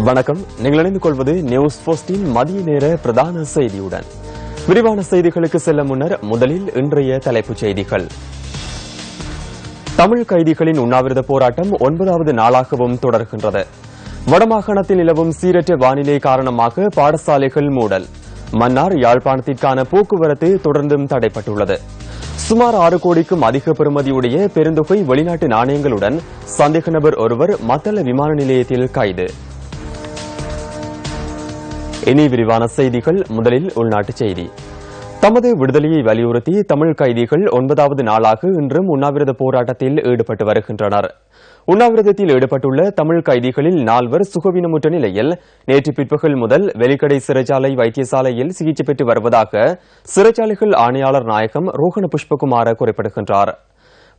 வணக்கம். நீங்கள் இணைந்து கொள்வது நியூஸ் போஸ்டின் மதிய நேர பிரதான செய்தியுடன். விரிவான செய்திகளுக்கு செல்ல முன்னர் முதலில் இன்றைய தலைப்புச் செய்திகள். தமிழ் கைதிகளின் உண்ணாவிரத போராட்டம் 9வது நாளாகவும் தொடர்கின்றது. வடமாகாணத்தில் நிலவும் சீரற்ற வானிலை காரணமாக பாடசாலைகள் மூடல். மன்னார் யாழ்ப்பாணத்திற்கான போக்குவரத்து தொடர்ந்தும் தடைப்பட்டுள்ளது. சுமார் 6 கோடிக்கும் அதிக பெறுமதியுடைய பெருந்தொகை வெளிநாட்டு நாணயங்களுடன் சந்தேக நபர் ஒருவர் மத்தள விமான நிலையத்தில் கைது. இனி விரிவான செய்திகள். முதலில் உள்நாட்டுச் செய்தி. தமது விடுதலையை வலியுறுத்தி தமிழ் கைதிகள் 9வது நாளாக இன்றும் உண்ணாவிரத போராட்டத்தில் ஈடுபட்டு வருகின்றனர். உண்ணாவிரதத்தில் ஈடுபட்டுள்ள தமிழ் கைதிகளில் 4 சுகவீனமுற்ற நிலையில் நேற்று பிற்பகல் முதல் வெலிக்கடை சிறைச்சாலை வைத்தியசாலையில் சிகிச்சை பெற்று வருவதாக சிறைச்சாலைகள் ஆணையாளர் நாயகம் ரோஹண புஷ்பகுமார குறிப்பிடுகின்றார்.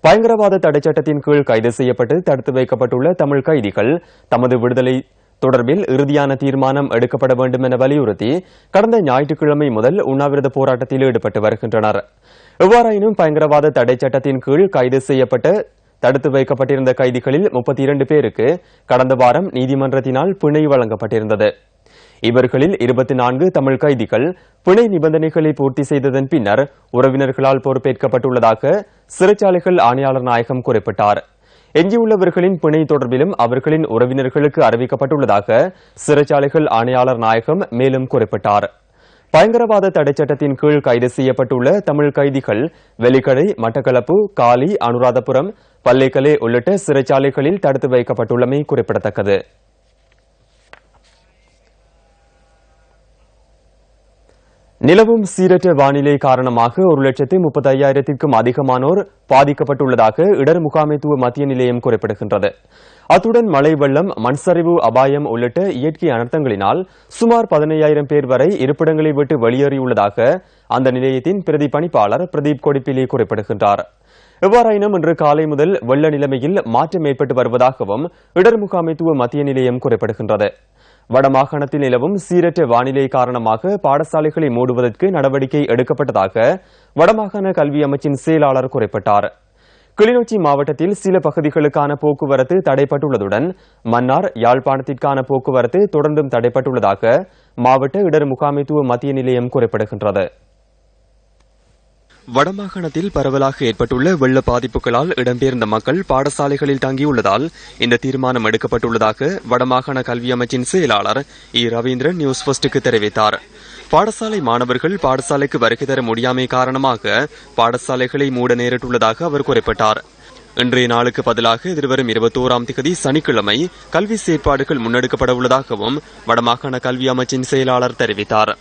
பயங்கரவாத தடைச்சட்டத்தின் கீழ் கைது செய்யப்பட்டு தடுத்து வைக்கப்பட்டுள்ள தமிழ் கைதிகள் தமது விடுதலை தொடர்பில் இறுதியான தீர்மானம் எடுக்கப்பட வேண்டும் என வலியுறுத்தி கடந்த ஞாயிற்றுக்கிழமை முதல் உண்ணாவிரத போராட்டத்தில் ஈடுபட்டு வருகின்றனர். எவ்வாறாயினும் பயங்கரவாத தடை சட்டத்தின் கீழ் கைது செய்யப்பட்ட தடுத்து வைக்கப்பட்டிருந்த கைதிகளில் 32 பேருக்கு கடந்த வாரம் நீதிமன்றத்தினால் பிணை வழங்கப்பட்டிருந்தது. இவர்களில் 24 தமிழ் கைதிகள் பிணை நிபந்தனைகளை பூர்த்தி செய்ததன் பின்னர் உறவினர்களால் பொறுப்பேற்கப்பட்டுள்ளதாக சிறைச்சாலைகள் ஆணையாளர் நாயகம் குறிப்பிட்டார். எஞ்சியுள்ளவர்களின் பிணை தொடர்பிலும் அவர்களின் உறவினர்களுக்கு அறிவிக்கப்பட்டுள்ளதாக சிறைச்சாலைகள் ஆணையாளர் நாயகம் மேலும் குறிப்பிட்டார். பயங்கரவாத தடைச்சட்டத்தின் கீழ் கைது செய்யப்பட்டுள்ள தமிழ் கைதிகள் வெலிக்கடை, மட்டக்களப்பு, காலி, அனுராதபுரம், பல்லேக்கலே உள்ளிட்ட சிறைச்சாலைகளில் தடுத்து வைக்கப்பட்டுள்ளமை குறிப்பிடத்தக்கது. நிலவும் சீரற்ற வானிலை காரணமாக 1,35,000க்கும் அதிகமானோர் பாதிக்கப்பட்டுள்ளதாக இடர் முகாமைத்துவ மத்திய நிலையம் குறிப்பிடுகின்றது. அத்துடன் மழை வெள்ளம், மண்சரிவு அபாயம் உள்ளிட்ட இயற்கை அனர்த்தங்களினால் சுமார் 15,000 பேர் வரை இருப்பிடங்களை விட்டு வெளியேறியுள்ளதாக அந்த நிலையத்தின் பிரதி பணிப்பாளர் பிரதீப் கொடிப்பிலி குறிப்பிடுகின்றார். எவ்வாறாயினும் இன்று காலை முதல் வெள்ள நிலைமையில் மாற்றம் ஏற்பட்டு வருவதாகவும் இடர் முகாமைத்துவ மத்திய நிலையம் குறிப்பிடுகின்றது. வடமாகாணத்தில் நிலவும் சீரற்ற வானிலை காரணமாக பாடசாலைகளை மூடுவதற்கு நடவடிக்கை எடுக்கப்பட்டதாக வடமாகாண கல்வி அமைச்சின் செயலாளர் குறிப்பிட்டார். கிளிநொச்சி மாவட்டத்தில் சில பகுதிகளுக்கான போக்குவரத்து தடைப்பட்டுள்ளதுடன் மன்னார், யாழ்ப்பாணத்திற்கான போக்குவரத்து தொடர்ந்தும் தடைப்பட்டுள்ளதாக மாவட்ட இடர் முகாமைத்துவ மத்திய நிலையம் குறிப்பிடுகின்றது. வடமாகாணத்தில் பரவலாக ஏற்பட்டுள்ள வெள்ள பாதிப்புகளால் இடம்பெயர்ந்த மக்கள் பாடசாலைகளில் தங்கியுள்ளதால் இந்த தீர்மானம் எடுக்கப்பட்டுள்ளதாக வடமாகாண கல்வி அமைச்சின் செயலாளர் ரவீந்திரன் நியூஸ் போஸ்டுக்கு தெரிவித்தார். பாடசாலை மாணவர்கள் பாடசாலைக்கு வருகை தர முடியாமை காரணமாக பாடசாலைகளை மூட நேரிட்டுள்ளதாக அவர் குறிப்பிட்டார். இன்றைய நாளுக்கு பதிலாக எதிர்வரும் 21ஆம் தேதி சனிக்கிழமை கல்வி செயற்பாடுகள் முன்னெடுக்கப்பட உள்ளதாகவும் வடமாகாண கல்வி அமைச்சின் செயலாளர் தெரிவித்தார்.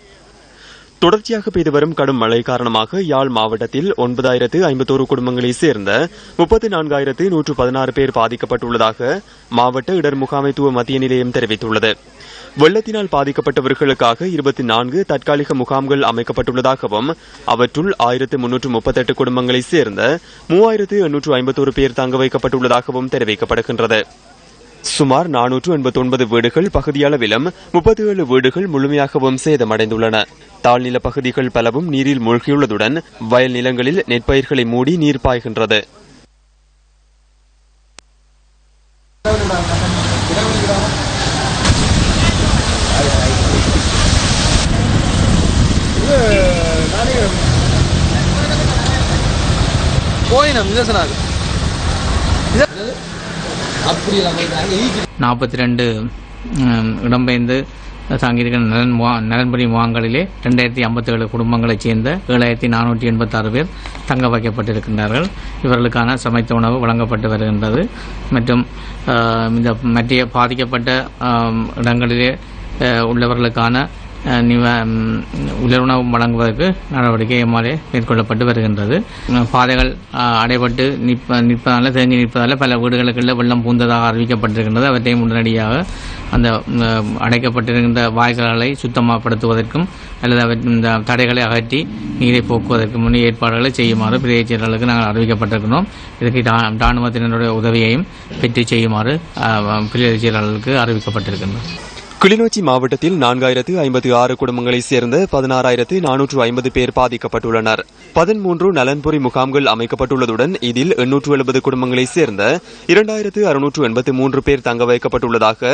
தொடர்ச்சியாக பெய்து வரும் கடும் மழை காரணமாக யாழ் மாவட்டத்தில் 9,051 குடும்பங்களைச் சேர்ந்த 34,116 பேர் பாதிக்கப்பட்டுள்ளதாக மாவட்ட இடர் முகாமைத்துவ மத்திய நிலையம் தெரிவித்துள்ளது. வெள்ளத்தினால் பாதிக்கப்பட்டவர்களுக்காக 24 தற்காலிக முகாம்கள் அமைக்கப்பட்டுள்ளதாகவும் அவற்றுள் 1,338 குடும்பங்களைச் சேர்ந்த 3,851 பேர் தங்க வைக்கப்பட்டுள்ளதாகவும் தெரிவிக்கப்படுகின்றது. சுமார் 489 வீடுகள் பகுதியளவிலும் 37 வீடுகள் முழுமையாகவும் சேதமடைந்துள்ளன. தாழ்நில பகுதிகள் பலவும் நீரில் மூழ்கியுள்ளதுடன் வயல் நிலங்களில் நெற்பயிர்களை மூடி நீர் பாய்கின்றது. இடம்பெயர்ந்து தங்கியிருக்கிற நலன்புரி முகாம்களிலே 2,057 குடும்பங்களைச் சேர்ந்த 7,486 பேர் தங்க வைக்கப்பட்டிருக்கின்றார்கள். இவர்களுக்கான சமைத்த உணவு வழங்கப்பட்டு வருகின்றது. மற்றும் இந்த மற்ற பாதிக்கப்பட்ட இடங்களிலே உள்ளவர்களுக்கான உலருணவு வழங்குவதற்கு நடவடிக்கை எம்மாலே மேற்கொள்ளப்பட்டு வருகின்றது. பாதைகள் அடைபட்டு நிற்பதால் தேங்கி நிற்பதால் பல வீடுகளுக்குள்ள வெள்ளம் பூந்ததாக அறிவிக்கப்பட்டிருக்கின்றது. அவற்றையும் உடனடியாக அந்த அடைக்கப்பட்டிருக்கின்ற வாய்க்கால்களை சுத்தமாகப்படுத்துவதற்கும் அல்லது இந்த தடைகளை அகற்றி நீரை போக்குவதற்கு முன் ஏற்பாடுகளை செய்யுமாறு பிரதேசர்களுக்கு நாங்கள் அறிவிக்கப்பட்டிருக்கிறோம். இதற்கு இராணுவத்தினருடைய உதவியையும் பெற்று செய்யுமாறு பிரதேசர்களுக்கு அறிவிக்கப்பட்டிருக்கின்றோம். கிளிநொச்சி மாவட்டத்தில் 4,056 குடும்பங்களைச் சேர்ந்த 16,450 பேர் பாதிக்கப்பட்டுள்ளனர். 13 நலன்புரி முகாம்கள் அமைக்கப்பட்டுள்ளதுடன் இதில் 870 குடும்பங்களைச் சேர்ந்த 2683 பேர் தங்க வைக்கப்பட்டுள்ளதாக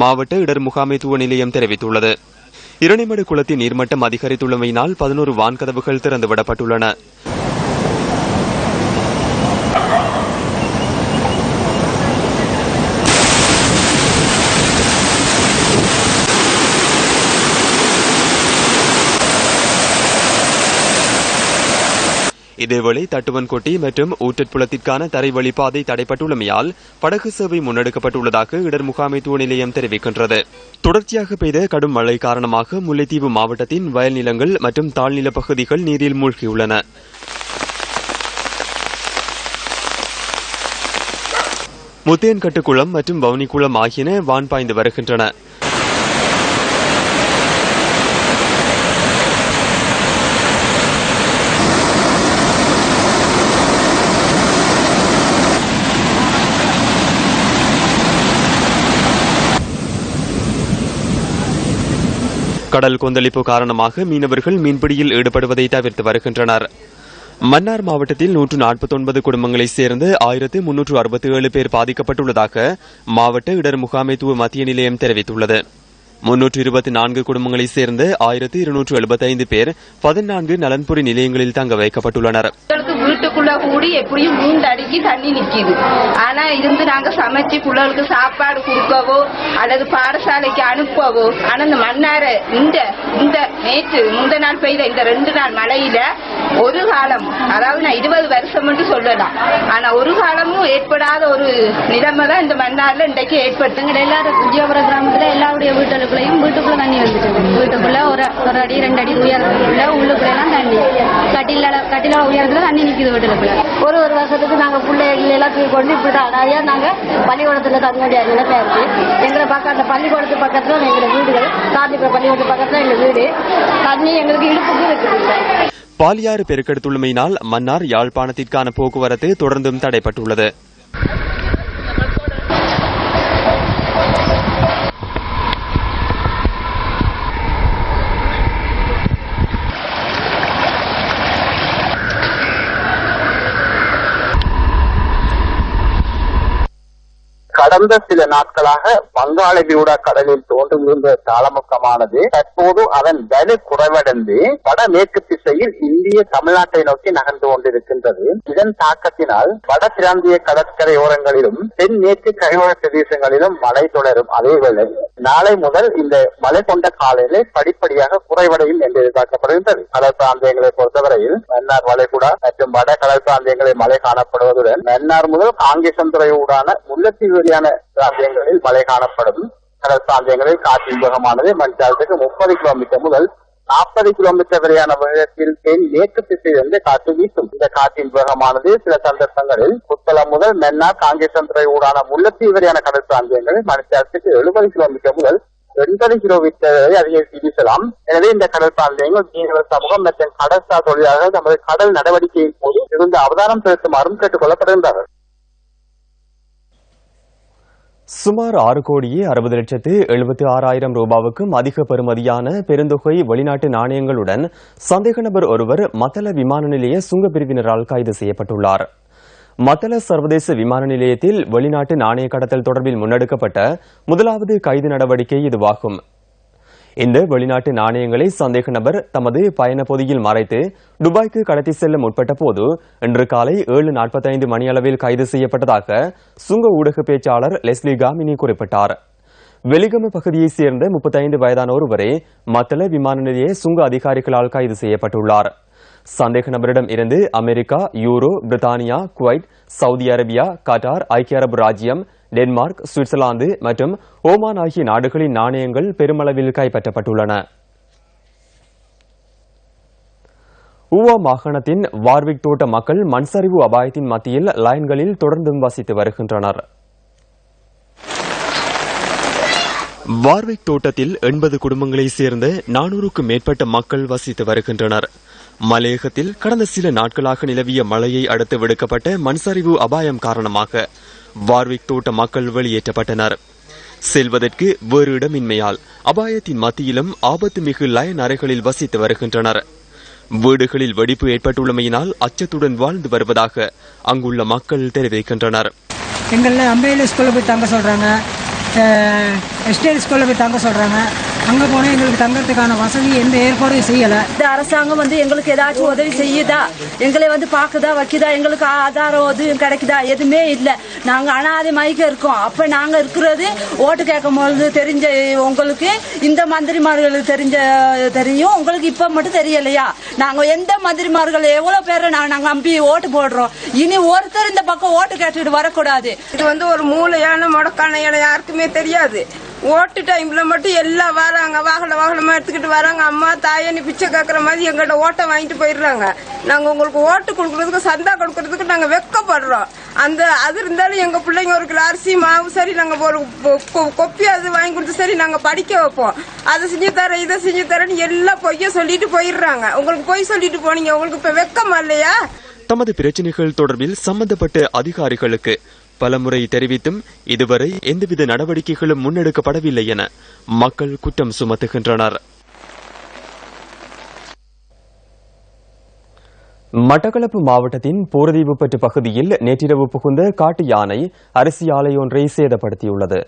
மாவட்ட இடர் முகாமைத்துவ நிலையம் தெரிவித்துள்ளது. இரணிமடு குளத்தின் நீர்மட்டம் அதிகரித்துள்ளமையினால் 11 வான்கதவுகள் திறந்துவிடப்பட்டுள்ளன. இதேவேளை தட்டுவன்கொட்டி மற்றும் ஊற்றட்புலத்திற்கான தரை வழிப்பாதை தடைப்பட்டுள்ளமையால் படகு சேவை முன்னெடுக்கப்பட்டுள்ளதாக இடர் முகாமைத்துவ நிலையம் தெரிவிக்கின்றது. தொடர்ச்சியாக பெய்த கடும் மழை காரணமாக முல்லைத்தீவு மாவட்டத்தின் வயல் நிலங்கள் மற்றும் தாழ்நில பகுதிகள் நீரில் மூழ்கியுள்ளன. முத்தேன்கட்டுக்குளம் மற்றும் வவுனிக்குளம் ஆகியன வான் பாய்ந்து வருகின்றன. கடல் கொந்தளிப்பு காரணமாக மீனவர்கள் மீன்பிடியில் ஈடுபடுவதை தவிர்த்து வருகின்றனர். மன்னார் மாவட்டத்தில் 149 குடும்பங்களைச் சேர்ந்து 1367 பேர் பாதிக்கப்பட்டுள்ளதாக மாவட்ட இடர் முகாமைத்துவ மத்திய நிலையம் தெரிவித்துள்ளது. 324 குடும்பங்களைச் சேர்ந்து 1275 பேர் 14 நலன்புரி நிலையங்களில் தங்க வைக்கப்பட்டுள்ளனர். வீட்டுக்குள்ள கூடி எப்படியும் 3 அடிக்கு தண்ணி நிக்குது. ஆனா இருந்து நாங்க சமைச்சு பிள்ளைகளுக்கு சாப்பாடு கொடுக்கவோ அல்லது பாடசாலைக்கு அனுப்பவோ, ஆனா இந்த மன்னார இந்த நேற்று முந்த நாள் பெய்த இந்த 2 நாள் மழையில ஒரு காலம், அதாவது நான் 20 வருஷம் என்று சொல்லலாம், ஆனா ஒரு காலமும் ஏற்படாத ஒரு நிலைமை தான் இந்த மன்னார்ல இன்றைக்கு ஏற்படுத்துங்க. எல்லாரும் விஜயபுரம் கிராமத்துல எல்லாருடைய வீட்டுக்குள்ள தண்ணி வந்துட்டு, வீட்டுக்குள்ள ஒரு அடி 2 அடி உயரத்துக்குள்ள உள்ளுக்குள்ள எல்லாம் தண்ணி, கட்டில உயரத்துல தண்ணி நிக்குது வீட்டுக்குள்ள. ஒரு வருஷத்துக்கு நாங்க பிள்ளைகள் எல்லாம் கொண்டு இப்படிதான் நிறைய நாங்க பள்ளிக்கூடத்துல தங்க வேண்டிய நிலைமை இருக்கு. எங்களை அந்த பள்ளிக்கூடத்து பக்கத்துல எங்க வீடுகள், சாதிப்புற பள்ளிக்கூடத்து பக்கத்துல எங்க வீடு, தண்ணி எங்களுக்கு இடுப்புக்கு இருக்குது. பாலியாறு பெருக்கெடுத்துள்ளமையினால் மன்னார் யாழ்ப்பாணத்திற்கான போக்குவரத்து தொடர்ந்தும் தடைப்பட்டுள்ளது. கடந்த சில நாட்களாக வங்காள விரிகுடா கடலில் தோன்றுகின்ற தாளமுக்கமானது தற்போது அதன் வலு குறைவடைந்து வடமேற்கு திசையில் இந்திய தமிழ்நாட்டை நோக்கி நகர்ந்து கொண்டிருக்கின்றது. இதன் தாக்கத்தினால் வட பிராந்திய கடற்கரையோரங்களிலும் தென்மேற்கு கரையோர பிரதேசங்களிலும் மழை தொடரும். அதேவேளை நாளை முதல் இந்த மழை கொண்ட காலநிலை படிப்படியாக குறைவடையும் என்று எதிர்பார்க்கப்படுகின்றது. கடல் பிராந்தியங்களை பொறுத்தவரையில் மன்னார் வளைகுடா மற்றும் வட கடல் பிராந்தியங்களில் மழை காணப்படுவதுடன் மன்னார் முதல் காங்கேசன்துறை ஊடான முல்லைத்தீவு பிராந்தியங்களில் மழை காணப்படும். கடல் பிராந்தியங்களில் காற்றின் வேகமானது மணித்தாரத்துக்கு 30 கிலோமீட்டர் முதல் 40 கிலோமீட்டர் வரையான வேகத்தில் மேற்கு திசையிலிருந்து காற்று வீசும். இந்த காற்றின் வேகமானது சில சந்தர்ப்பங்களில் புத்தளம் முதல் மன்னார் காங்கேசன்துறை ஊடான முல்லைத்தீவு வரையான கடல் பிராந்தியங்களில் மணித்தாரத்துக்கு 70 கிலோமீட்டர் முதல் 80 கிலோமீட்டர் வரை அதிகரித்து வீசலாம். எனவே இந்த கடல் பிராந்தியங்கள் மீனவ சமூகம் மற்றும் கடற்சார் தொழிலாளர்கள் தமது கடல் நடவடிக்கையின் போது இருந்த அவதானம் செலுத்துமாறும் கேட்டுக் கொள்ளப்படுகின்றனர். சுமார் 6,60,76,000 ரூபாவுக்கும் அதிக பெறுமதியான பெருந்தொகை வெளிநாட்டு நாணயங்களுடன் சந்தேக நபர் ஒருவர் மத்தள விமான நிலைய சுங்க பிரிவினரால் கைது செய்யப்பட்டுள்ளார். மத்தள சர்வதேச விமான நிலையத்தில் வெளிநாட்டு நாணய கடத்தல் தொடர்பில் முன்னெடுக்கப்பட்ட முதலாவது கைது நடவடிக்கை இதுவாகும். இந்த வெளிநாட்டு நாணயங்களை சந்தேக நபர் தமது பயண பொதியில் மறைத்து துபாய்க்கு கடத்தி செல்ல முற்பட்ட போது இன்று காலை 7:45 மணியளவில் கைது செய்யப்பட்டதாக சுங்க ஊடக பேச்சாளர் லெஸ்லி காமினி குறிப்பிட்டார். வெலிகம பகுதியைச் சேர்ந்த 35 வயதான ஒருவரே மத்தள விமான நிலைய சுங்க அதிகாரிகளால் கைது செய்யப்பட்டுள்ளார். சந்தேக நபரிடம் இருந்து அமெரிக்கா, யூரோ, பிரித்தானியா, குவைத், சவுதி அரேபியா, கட்டார், ஐக்கிய அரபு ராஜ்யம், டென்மார்க், சுவிட்சர்லாந்து மற்றும் ஓமான் ஆகிய நாடுகளின் நாணயங்கள் பெருமளவில் கைப்பற்றப்பட்டுள்ளன. ஊவா மாகாணத்தின் வார்விக் தோட்ட மக்கள் மண்சரிவு அபாயத்தின் மத்தியில் லைன்களில் தொடர்ந்தும் வசித்து வருகின்றனர். வார்விக் தோட்டத்தில் 80 குடும்பங்களைச் சேர்ந்த 400க்கும் மேற்பட்ட மக்கள் வசித்து வருகின்றனர். மலையகத்தில் கடந்த சில நாட்களாக நிலவிய மழையை அடுத்து விடுக்கப்பட்ட மண்சரிவு அபாயம் காரணமாக வார்விக் தோட்ட மக்கள் வெளியேற்றப்பட்டனர். செல்வதற்கு வேறு இடமின்மையால் அபாயத்தின் மத்தியிலும் ஆபத்து மிகு லயன் அறைகளில் வசித்து வருகின்றனர். வீடுகளில் வெடிப்பு ஏற்பட்டுள்ளமையினால் அச்சத்துடன் வாழ்ந்து வருவதாக அங்குள்ள மக்கள் தெரிவிக்கின்றனர். எங்களில் அம்பையில் ஸ்கூலில் போய் தங்க சொல்கிறாங்க, எஸ்டேட் ஸ்கூலில் போய் தங்க சொல்கிறாங்க. அங்கே போனால் எங்களுக்கு தங்கறதுக்கான வசதி எந்த ஏற்பாடும் செய்யலை. இந்த அரசாங்கம் எங்களுக்கு ஏதாச்சும் உதவி செய்யுதா, எங்களை பார்க்குதா வைக்குதா, எங்களுக்கு ஆதாரம் எதுவும் கிடைக்குதா, எதுவுமே இல்லை. நாங்கள் அனாதை மயக்க இருக்கோம். அப்போ நாங்கள் இருக்கிறது ஓட்டு கேட்கும் பொழுது தெரிஞ்ச உங்களுக்கு, இந்த மந்திரிமார்களுக்கு தெரியும், உங்களுக்கு இப்போ மட்டும் தெரியலையா? நாங்கள் எந்த மந்திரிமார்கள் எவ்வளோ பேரை நாங்கள் நம்பி ஓட்டு போடுறோம். இனி ஒருத்தர் இந்த பக்கம் ஓட்டு கேட்டுட்டு வரக்கூடாது. இது ஒரு மூளையான முடக்கான இடம் யாருக்குமே தெரியாது. ஓட்டு டைம்ல மட்டும் எல்லாம் வராங்க, வாகனமா எடுத்துக்கிட்டு வராங்க. அம்மா தாயன்னு பிச்சை கேட்கற மாதிரி எங்கள்கிட்ட ஓட்டை வாங்கிட்டு போயிடுறாங்க. நாங்க உங்களுக்கு ஓட்டு கொடுக்கறதுக்கு, சந்தா கொடுக்கறதுக்கு நாங்க வெக்கப்படுறோம். அது இருந்தாலும் எங்க பிள்ளைங்க ஒரு கிலோ அரிசி மாவு சரி, நாங்க ஒரு கொப்பி அது வாங்கி கொடுத்து சரி நாங்க படிக்க வைப்போம். அதை செஞ்சு தரேன், இதை செஞ்சு தரேன்னு எல்லாம் பொய்ய சொல்லிட்டு போயிடுறாங்க. உங்களுக்கு பொய் சொல்லிட்டு போனீங்க, உங்களுக்கு இப்ப வெக்கமா இல்லையா? தமது பிரச்சனைகள் தொடர்பில் சம்பந்தப்பட்ட அதிகாரிகளுக்கு பலமுறை தெரிவித்தும் இதுவரை எந்தவித நடவடிக்கைகளும் முன்னெடுக்கப்படவில்லை என மக்கள் குற்றம் சுமத்துகின்றனர். மட்டக்களப்பு மாவட்டத்தின் போரதீவுப்பட்டு பகுதியில் நேற்றிரவு புகுந்த காட்டு யானை அரிசி ஆலை ஒன்றை சேதப்படுத்தியுள்ளது.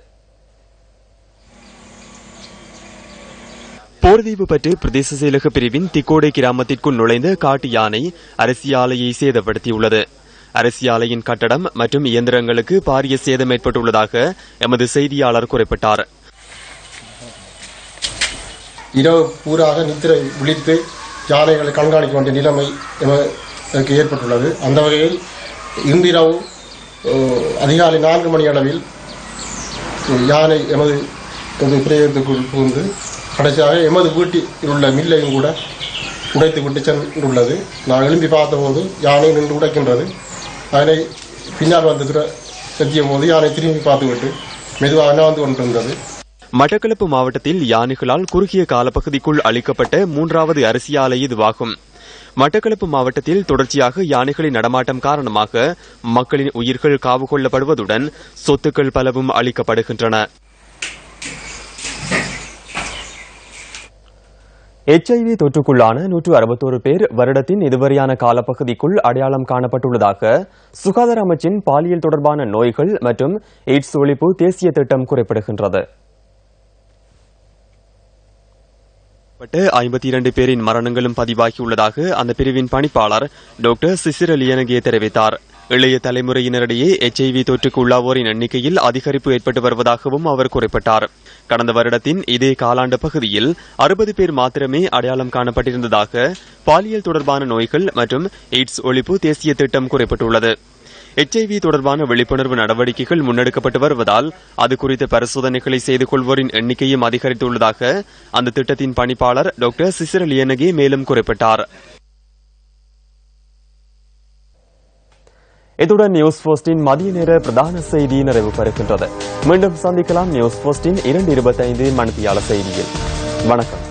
போரதீவுப்பட்டு பிரதேச செயலக பிரிவின் திக்கோடை கிராமத்திற்குள் நுழைந்த காட்டு யானை அரிசி ஆலையை சேதப்படுத்தியுள்ளது. அரிசி ஆலையின் கட்டடம் மற்றும் இயந்திரங்களுக்கு பாரிய சேதம் ஏற்பட்டுள்ளதாக எமது செய்தியாளர் குறிப்பிட்டார். இரவு பூராக நித்திரை விழித்து யானைகளை கண்காணிக்க வேண்டிய நிலைமை எனக்கு ஏற்பட்டுள்ளது. அந்த வகையில் இன்றிரவு அதிகாலை 4 மணி அளவில் யானை எமது பிரதேசத்துக்குள் புகுந்து கடைசியாக எமது வீட்டில் உள்ள மில்லையும் கூட உடைத்து விட்டு சென்றுள்ளது. நான் எழும்பி பார்த்தபோது யானை நின்று உடைக்கின்றது. அதனை பின்னால் வந்து செத்திய போது யானை திரும்பி பார்த்துவிட்டு மெதுவாக வந்து கொண்டிருந்தது. மட்டக்களப்பு மாவட்டத்தில் யானைகளால் குறுகிய காலப்பகுதிக்குள் அளிக்கப்பட்ட 3வது அரிசி ஆலை இதுவாகும். மட்டக்களப்பு மாவட்டத்தில் தொடர்ச்சியாக யானைகளின் நடமாட்டம் காரணமாக மக்களின் உயிர்கள் காவு கொள்ளப்படுவதுடன் சொத்துக்கள் பலவும் அளிக்கப்படுகின்றன. HIV தொற்றுக்குள்ளான 161 பேர் வருடத்தின் இதுவரையான காலப்பகுதிக்குள் அடையாளம் காணப்பட்டுள்ளதாக சுகாதார அமைச்சின் பாலியல் தொடர்பான நோய்கள் மற்றும் எய்ட்ஸ் ஒழிப்பு தேசிய திட்டம் குறிப்பிடுகின்றது. 52 பேரின் மரணங்களும் பதிவாகியுள்ளதாக அந்த பிரிவின் பணிப்பாளர் டாக்டர் சிசிர லியனகே தெரிவித்தார். இளைய தலைமுறையினரிடையே HIV தொற்றுக்கு உள்ளாவோரின் எண்ணிக்கையில் அதிகரிப்பு ஏற்பட்டு வருவதாகவும் அவர் குறிப்பிட்டார். கடந்த வருடத்தின் இதே காலாண்டு பகுதியில் 60 பேர் மாத்திரமே அடையாளம் காணப்பட்டிருந்ததாக பாலியல் தொடர்பான நோய்கள் மற்றும் எய்ட்ஸ் ஒழிப்பு தேசிய திட்டம் குறிப்பிட்டுள்ளது. HIV தொடர்பான விழிப்புணர்வு நடவடிக்கைகள் முன்னெடுக்கப்பட்டு வருவதால் அது குறித்த பரிசோதனைகளை செய்து கொள்வோரின் எண்ணிக்கையும் அதிகரித்துள்ளதாக அந்த திட்டத்தின் பணிப்பாளர் டாக்டர் சிசிர லியனகே மேலும் குறிப்பிட்டார். இத்துடன் நியூஸ் போஸ்டின் மதிய நேர பிரதான செய்தி நிறைவு பெறுகின்றது. மீண்டும் சந்திக்கலாம் நியூஸ் போஸ்டின் 2:25 மணித்தியால செய்தியில். வணக்கம்.